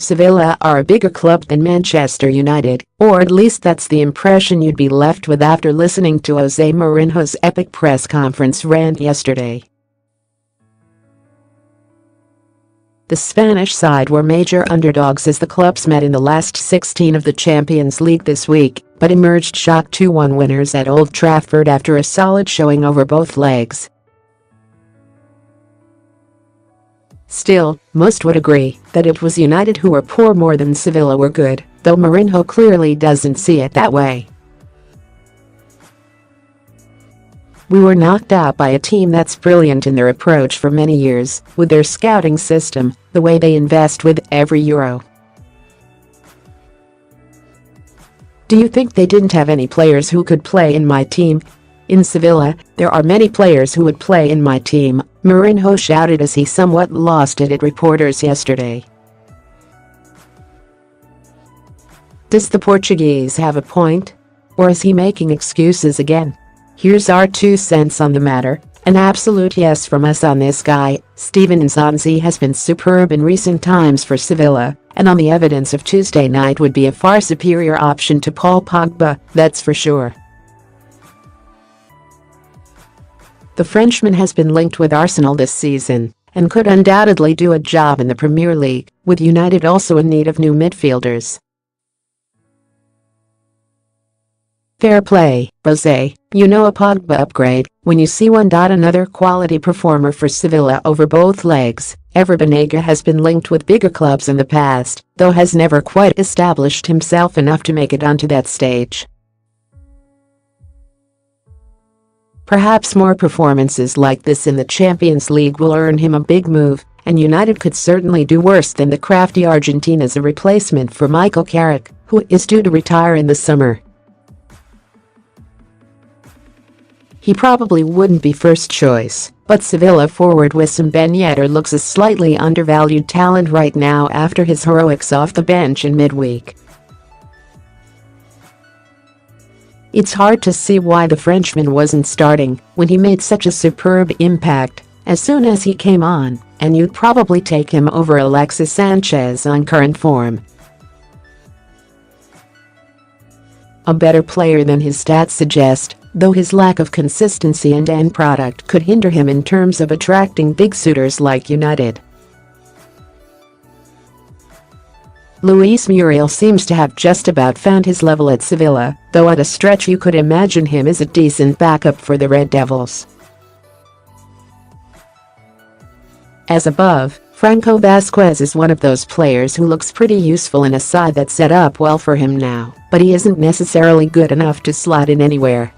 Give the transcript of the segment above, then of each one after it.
Sevilla are a bigger club than Manchester United, or at least that's the impression you'd be left with after listening to Jose Mourinho's epic press conference rant yesterday. The Spanish side were major underdogs as the clubs met in the last 16 of the Champions League this week, but emerged shock 2-1 winners at Old Trafford after a solid showing over both legs. Still, most would agree that it was United who were poor more than Sevilla were good, though Mourinho clearly doesn't see it that way. We were knocked out by a team that's brilliant in their approach for many years, with their scouting system, the way they invest with every euro. Do you think they didn't have any players who could play in my team? In Sevilla, there are many players who would play in my team, Mourinho shouted as he somewhat lost it at reporters yesterday. Does the Portuguese have a point? Or is he making excuses again? Here's our 2 cents on the matter, an absolute yes from us on this guy. Steven Nzonzi has been superb in recent times for Sevilla, and on the evidence of Tuesday night would be a far superior option to Paul Pogba, that's for sure. The Frenchman has been linked with Arsenal this season and could undoubtedly do a job in the Premier League, with United also in need of new midfielders. Fair play, Jose, you know a Pogba upgrade when you see one. Another quality performer for Sevilla over both legs, Banega has been linked with bigger clubs in the past, though has never quite established himself enough to make it onto that stage. Perhaps more performances like this in the Champions League will earn him a big move, and United could certainly do worse than the crafty Argentine as a replacement for Michael Carrick, who is due to retire in the summer. He probably wouldn't be first choice, but Sevilla forward Wissam Ben Yedder looks a slightly undervalued talent right now after his heroics off the bench in midweek. It's hard to see why the Frenchman wasn't starting when he made such a superb impact as soon as he came on, and you'd probably take him over Alexis Sanchez on current form. A better player than his stats suggest, though his lack of consistency and end product could hinder him in terms of attracting big suitors like United. Luis Muriel seems to have just about found his level at Sevilla, though at a stretch you could imagine him as a decent backup for the Red Devils. As above, Franco Vasquez is one of those players who looks pretty useful in a side that's set up well for him now, but he isn't necessarily good enough to slot in anywhere.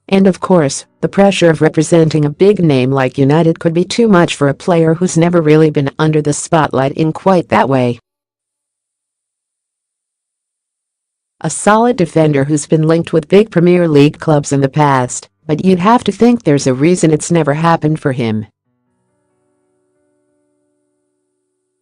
And of course, the pressure of representing a big name like United could be too much for a player who's never really been under the spotlight in quite that way. A solid defender who's been linked with big Premier League clubs in the past, but you'd have to think there's a reason it's never happened for him.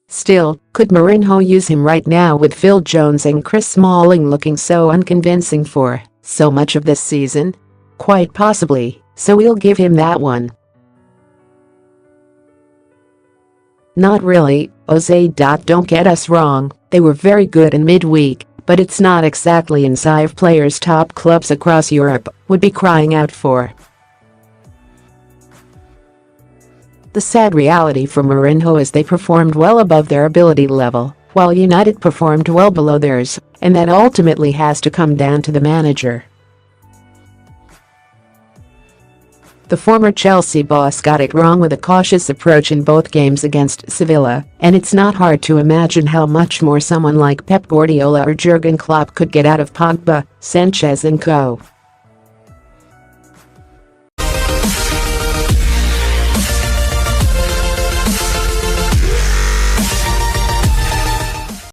Still, could Mourinho use him right now with Phil Jones and Chris Smalling looking so unconvincing for so much of this season? Quite possibly, so we'll give him that one. Not really, Jose. Don't get us wrong, they were very good in midweek, but it's not exactly in size players top clubs across Europe would be crying out for. The sad reality for Mourinho is they performed well above their ability level, while United performed well below theirs, and that ultimately has to come down to the manager. The former Chelsea boss got it wrong with a cautious approach in both games against Sevilla, and it's not hard to imagine how much more someone like Pep Guardiola or Jurgen Klopp could get out of Pogba, Sanchez and co.